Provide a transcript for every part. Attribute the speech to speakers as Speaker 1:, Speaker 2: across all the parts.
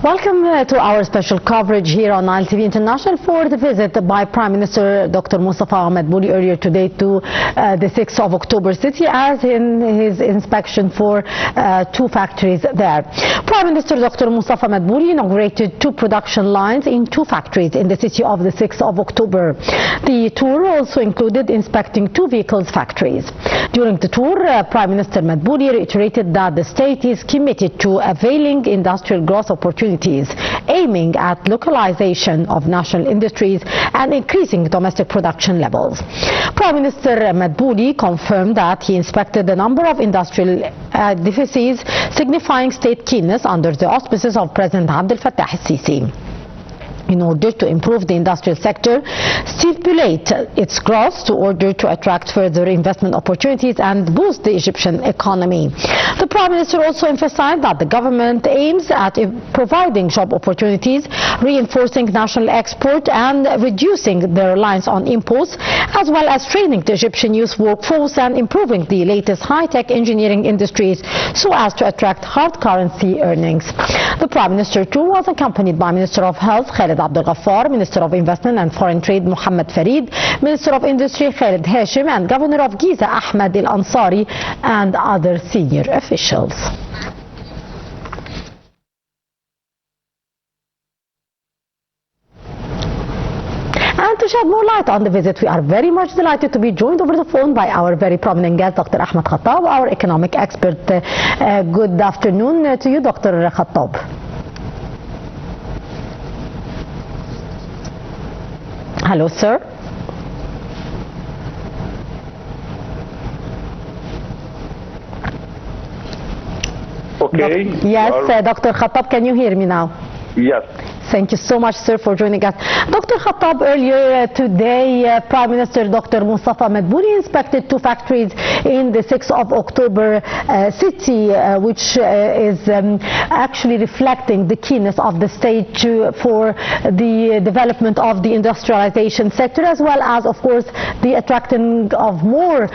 Speaker 1: Welcome to our special coverage here on Nile TV International for the visit by Prime Minister Dr. Mustafa Ahmed earlier today to the 6th of October city, as in his inspection for two factories there. Prime Minister Dr. Mustafa Ahmed inaugurated two production lines in two factories in the city of the 6th of October. The tour also included inspecting two vehicles factories. During the tour, Prime Minister Ahmed reiterated that the state is committed to availing industrial growth opportunities, aiming at localization of national industries and increasing domestic production levels. Prime Minister Ahmed confirmed that he inspected a number of industrial edifices, signifying state keenness under the auspices of President Abdel Fattah al-Sisi, in order to improve the industrial sector, stimulate its growth in order to attract further investment opportunities and boost the Egyptian economy. The Prime Minister also emphasized that the government aims at providing job opportunities, reinforcing national export and reducing the reliance on imports, as well as training the Egyptian youth workforce and improving the latest high-tech engineering industries so as to attract hard currency earnings. The Prime Minister too was accompanied by Minister of Health Khalid Abdel Ghaffar, Minister of Investment and Foreign Trade Mohammed Farid, Minister of Industry Khalid Hashim, and Governor of Giza Ahmed Al-Ansari, and other senior officials. And to shed more light on the visit, we are very much delighted to be joined over the phone by our very prominent guest, Dr. Ahmed Kattab, our economic expert. Good afternoon to you, Dr. Kattab. Hello, sir.
Speaker 2: Okay.
Speaker 1: Yes, Dr. Kattab, can you hear me now?
Speaker 2: Yes.
Speaker 1: Thank you so much, sir, for joining us. Dr. Kattab, earlier today, Prime Minister Dr. Mustafa Ahmed inspected two factories in the 6th of October city, which is actually reflecting the keenness of the state for the development of the industrialization sector, as well as, of course, the attracting of more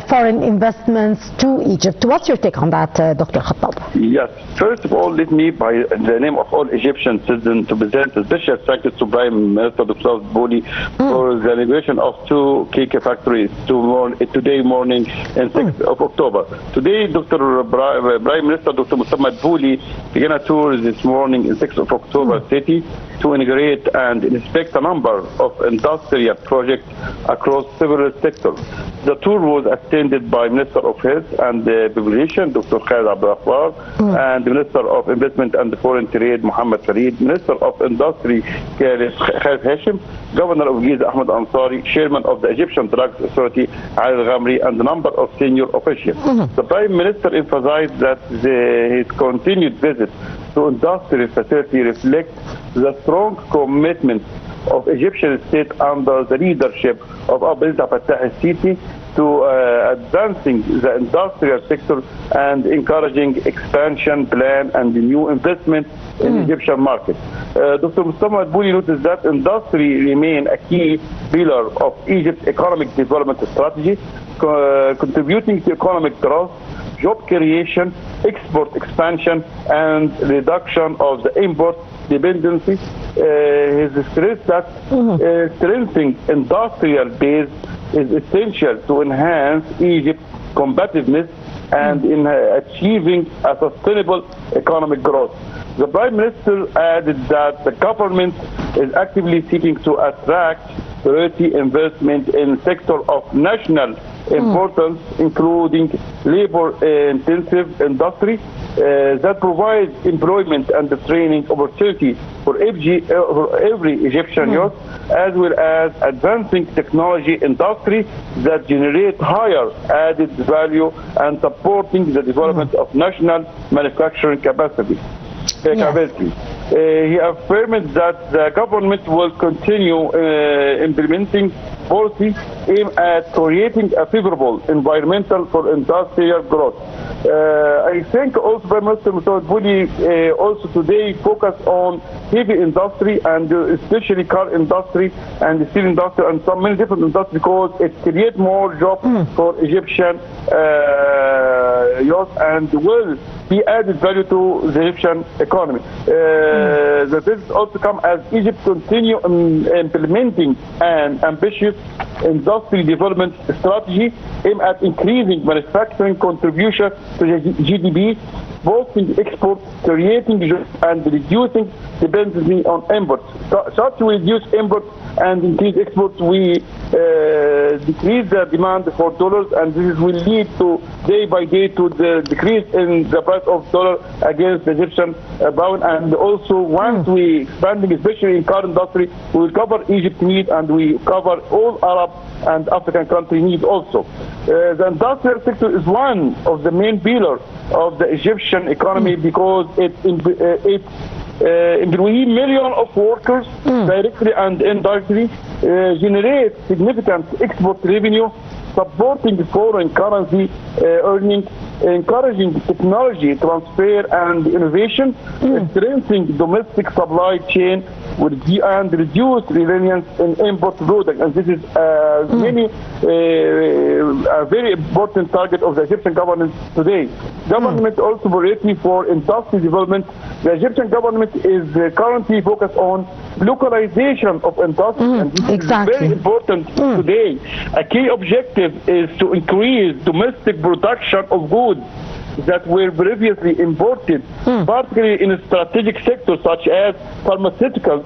Speaker 1: foreign investments to Egypt. What's your take on that, Dr. Kattab?
Speaker 2: Yes. First of all, let me, by the name of all Egyptian citizens, to present a special thanks to Prime Minister Dr. Bouli for the inauguration of two cake factories today morning and 6th of October. Today, Prime Minister Dr. Mustafa Bouli began a tour this morning in 6th of October city to inaugurate and inspect a number of industrial projects across several sectors. The tour was attended by Minister of Health and Population, Dr. Khalid Abdel Ghaffar, and the Minister of Investment and Foreign Trade, Mohammed Farid, Minister of Industry, Khalid Hashim, Governor of Giza Ahmed Al-Ansari, Chairman of the Egyptian Drugs Authority, Ali Al-Ghamri, and a number of senior officials. The Prime Minister emphasized that his continued visit to industrial facility reflects the strong commitment of Egyptian state under the leadership of Abdel Fattah al-Sisi to advancing the industrial sector and encouraging expansion plan and new investment in the Egyptian market. Dr. Mustafa Bouli noticed that industry remain a key pillar of Egypt's economic development strategy, contributing to economic growth, job creation, export expansion, and reduction of the import dependency. His stress that strengthening industrial base is essential to enhance Egypt's competitiveness and in achieving a sustainable economic growth. The Prime Minister added that the government is actively seeking to attract priority investment in sectors of national importance, including labor-intensive industry that provides employment and training opportunity for every Egyptian youth, as well as advancing technology industry that generate higher added value and supporting the development of national manufacturing capacity. He affirmed that the government will continue implementing policy aimed at creating a favorable environmental for industrial growth. I think also Prime Minister Mustafa Bouli also today focused on heavy industry and especially car industry and the steel industry and some many different industries because it creates more jobs for Egyptian youth and will be added value to the Egyptian economy. The visit also come as Egypt continue implementing an ambitious industry development strategy aimed at increasing manufacturing contribution to the GDP, boosting exports, creating jobs, and reducing dependency on imports. So to reduce imports and increase exports, we decrease the demand for dollars, and this will lead to day by day to the decrease in the price of dollar against the Egyptian pound. And also, once we expanding, especially in car industry, we will cover Egypt need, and we cover all Arab and African country need also. The industrial sector is one of the main pillars of the Egyptian economy because it employs millions of workers directly and indirectly, generate significant export revenue, supporting foreign currency earning, encouraging technology transfer and innovation, strengthening domestic supply chain and reduce reliance in import products. And this is a very important target of the Egyptian government today. Government also priority for industry development. The Egyptian government is currently focused on localization of industry, and this is very important today. A key objective is to increase domestic production of goods that were previously imported, particularly in strategic sectors such as pharmaceuticals,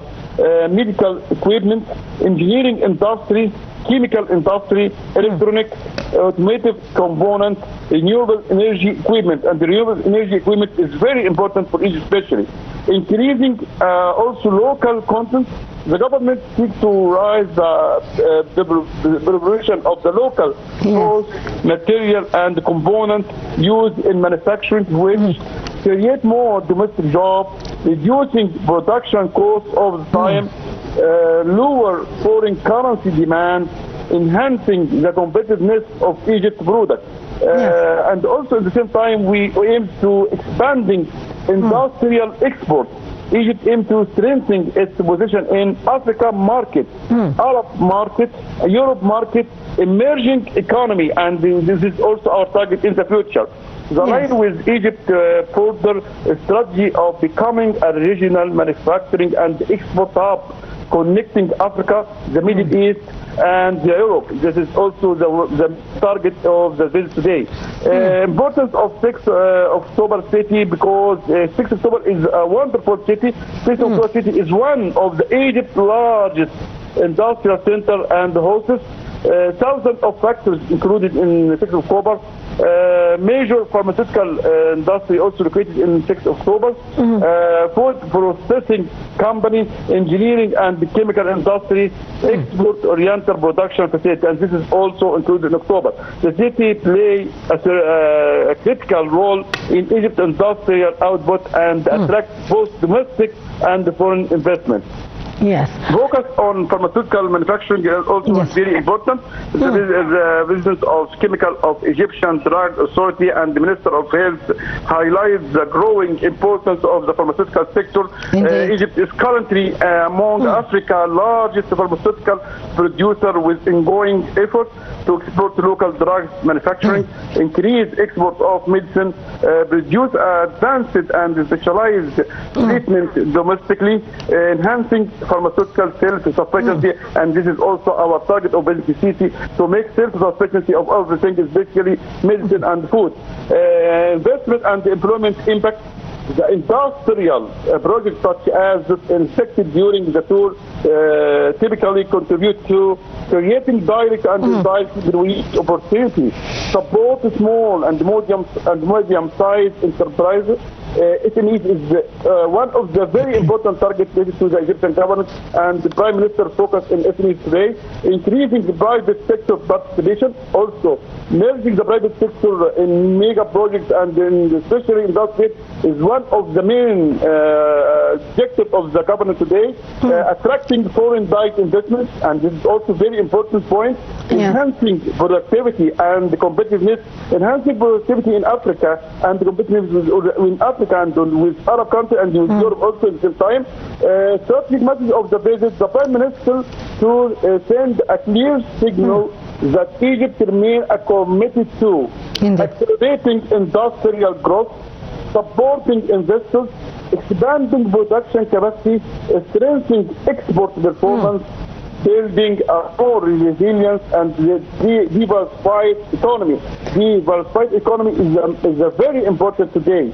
Speaker 2: medical equipment, engineering industry, chemical industry, electronic, automotive components, renewable energy equipment. And the renewable energy equipment is very important for Egypt especially. Increasing also local content, the government seeks to rise the preparation of the local source, material and component used in manufacturing, which create more domestic jobs, reducing production costs over time, lower foreign currency demand, enhancing the competitiveness of Egypt's products. And also at the same time, we aim to expanding industrial exports. Egypt aims to strengthen its position in Africa market, Arab market, Europe market, emerging economy, and this is also our target in the future. The line with Egypt further strategy of becoming a regional manufacturing and export hub, connecting Africa, the Middle East, and Europe. This is also the target of the visit today. Importance of 6 October city, because 6 October is a wonderful city. 6 October city is one of the Egypt's largest industrial center and hosts thousands of factories included in 6 October. Major pharmaceutical industry also located in 6 October. Food processing company, engineering and chemical industry, export-oriented production facility, and this is also included in October. The city plays a critical role in Egypt's industrial output and attracts both domestic and foreign investment.
Speaker 1: Yes.
Speaker 2: Focus on pharmaceutical manufacturing is also very important. The visit of Chemical of Egyptian Drug Authority and the Minister of Health highlights the growing importance of the pharmaceutical sector. Egypt is currently among Africa's largest pharmaceutical producer, with ongoing efforts to export local drugs manufacturing, increase export of medicine, produce advanced and specialized treatment domestically, enhancing pharmaceutical self-sufficiency, and this is also our target of BCC, to make self-sufficiency of everything, is basically medicine and food. Investment and employment impact. The industrial projects such as inspected during the tour typically contribute to creating direct and indirect opportunities, support small and medium-sized enterprises. SMEs is one of the very important targets to the Egyptian government, and the Prime Minister focused on SMEs today, increasing the private sector participation, also merging the private sector in mega projects and in especially industry is one of the main objectives of the government today, attracting foreign direct investments, and this is also very important point, enhancing productivity and competitiveness, enhancing productivity in Africa and competitiveness in Africa and with Arab countries and with Europe also at the same time. Strategic message of the visit, the Prime Minister to send a clear signal that Egypt remains committed to accelerating industrial growth, supporting investors, expanding production capacity, strengthening export performance, building a more resilient and diversified economy. Diversified economy is a very important today.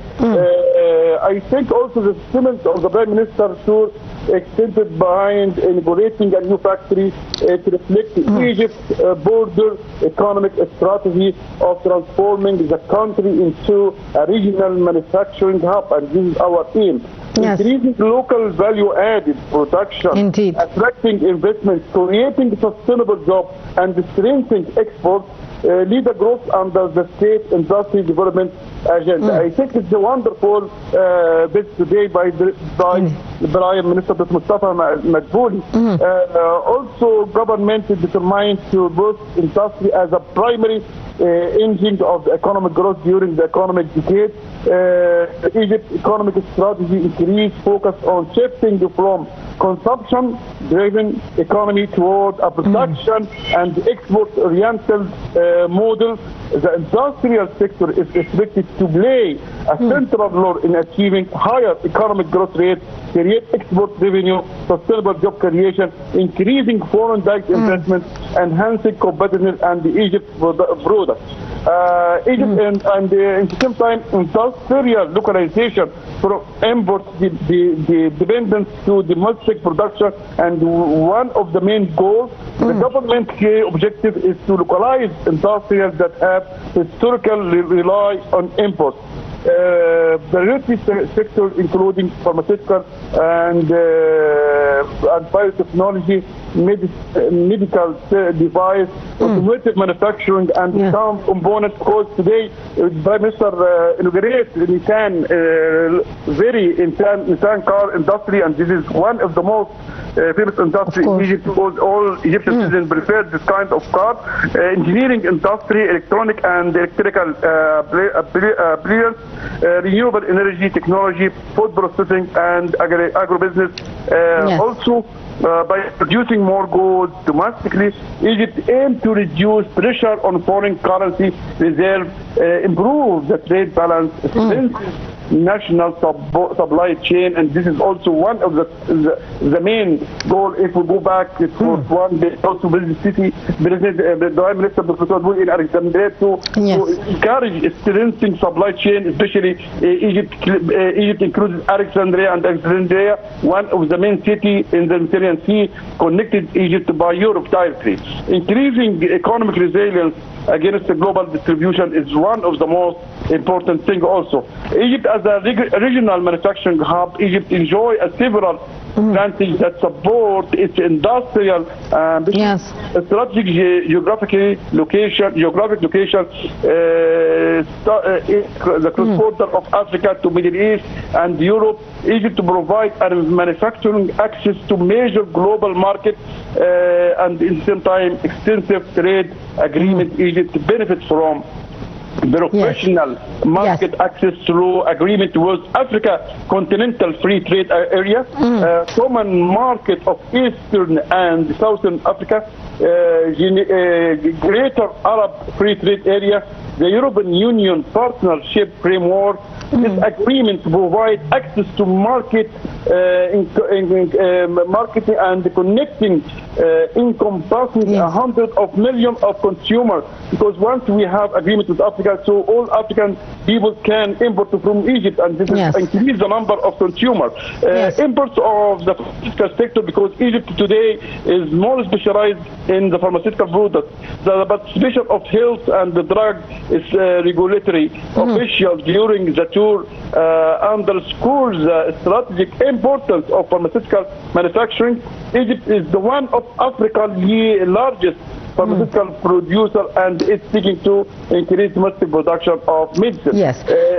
Speaker 2: I think also the statement of the Prime Minister tour extended behind inaugurating a new factory to reflect Egypt's border economic strategy of transforming the country into a regional manufacturing hub, and this is our aim.
Speaker 1: Yes.
Speaker 2: Increasing local value-added production,
Speaker 1: Indeed.
Speaker 2: attracting investments, creating sustainable jobs, and strengthening exports lead the growth under the state industry development agenda. I think it's a wonderful bit today by Prime Minister Mustafa Madbouli. Also, government is determined to boost industry as a primary engine of the economic growth during the economic decade. Egypt's economic strategy increased focus on shifting from consumption-driven economy toward a production and export-oriented model. The industrial sector is expected to play a central role in achieving higher economic growth rates, create export revenue, sustainable job creation, increasing foreign direct investment, enhancing competitiveness and Egypt's products. Egypt and at the same time industrial localization from import the dependence to domestic production, and one of the main goals the government objective is to localize industrials that have historically rely on imports. Priority sectors including pharmaceutical and biotechnology, medical device, automotive manufacturing, and some component. Because today, Prime Minister inaugurated Nissan, Nissan car industry, and this is one of the most famous industry in Egypt, because all Egyptian citizens prefer this kind of car. Engineering industry, electronic and electrical brilliance, renewable energy technology, food processing, and agribusiness. Also, by producing more goods domestically, Egypt aims to reduce pressure on foreign currency reserve, improve the trade balance, strengthen national supply chain, and this is also one of the main goal. If we go back for one day, also visit the city, the Prime Minister in Alexandria to encourage strengthening supply chain, especially Egypt includes Alexandria, and Alexandria, one of the main cities in the Mediterranean Sea, connected Egypt by Europe directly. Increasing economic resilience against the global distribution is one of the most important things also. Egypt as a regional manufacturing hub, Egypt enjoys several advantages that support its industrial strategic geographic location, the cross-border of Africa to Middle East and Europe. Egypt to provide manufacturing access to major global markets and in the same time extensive trade agreement. Egypt benefits from professional market access through agreement with Africa Continental Free Trade Area, common market of Eastern and Southern Africa, Greater Arab Free Trade Area, the European Union Partnership Framework. This agreement provides access to marketing and connecting encompassing 100 million of consumers, because once we have agreement with Africa, so all African people can import from Egypt, and this increase the number of consumers. Imports of the pharmaceutical sector, because Egypt today is more specialized in the pharmaceutical products. The participation of health and the drug is regulatory officials during the tour underscores the strategic importance of pharmaceutical manufacturing. Egypt is the one of Africa's largest pharmaceutical producer, and it's seeking to increase domestic production of medicine.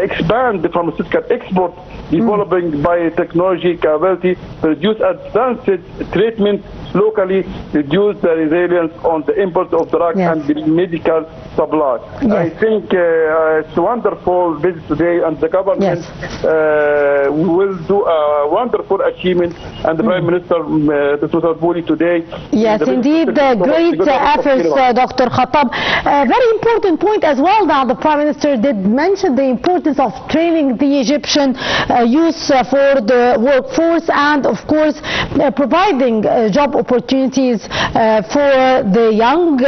Speaker 2: expand the pharmaceutical export, developing biotechnology capability, produce advanced treatment locally, reduce the reliance on the import of drugs and the medical supply. I think it's a wonderful visit today, and the government will do a wonderful achievement, and the Prime Minister Dr. Bouli today.
Speaker 1: Yes, indeed, great efforts, Dr. Kattab. Very important point as well that the Prime Minister did mention the importance of training the Egyptian youth for the workforce, and of course providing job opportunities for the young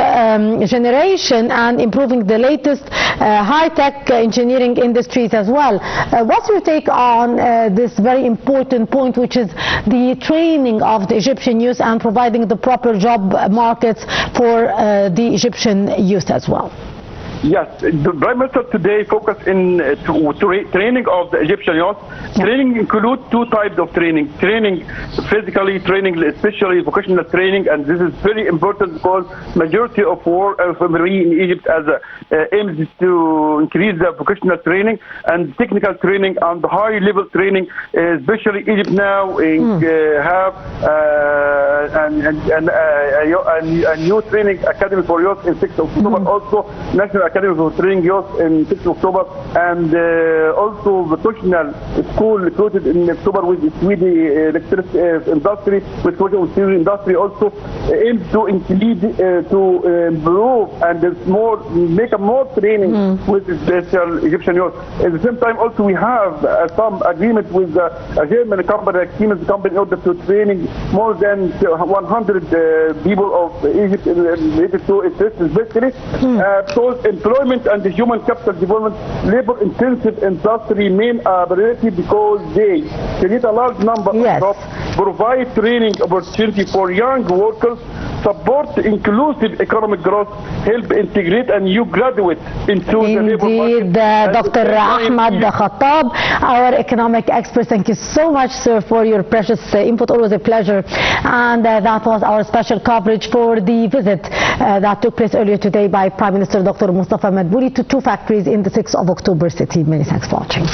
Speaker 1: generation and improving the latest high-tech engineering industries as well. What's your take on this very important point, which is the training of the Egyptian youth and providing the proper job markets for the Egyptian youth as well?
Speaker 2: Yes, the Prime Minister today focused in training of the Egyptian youth. Training includes two types of training. Training, physically training, especially vocational training, and this is very important because majority of war in Egypt aims to increase the vocational training and technical training and high level training, especially Egypt now have a new training academy for youth in 6th October, also National Academy for Training Youth in 6th October, and also vocational school recruited in October with the Swedish electricity industry, with vocational industry also aims to increase, to improve and make a more training with the special Egyptian youth. At the same time, also we have some agreement with a German company, a Siemens company, in order to training more than 100 people of Egypt related to its especially because employment and the human capital development, labor-intensive industry remain a priority because they create a large number of jobs, provide training opportunity for young workers, support inclusive economic growth, help integrate a new graduate into the labor market.
Speaker 1: Indeed, Dr. Ahmed Kattab, our economic expert. Thank you so much, sir, for your precious input. Always a pleasure. And that was our special coverage for the visit that took place earlier today by Prime Minister Dr. Mustafa Ahmed Bouli to two factories in the 6th of October city. Many thanks for watching.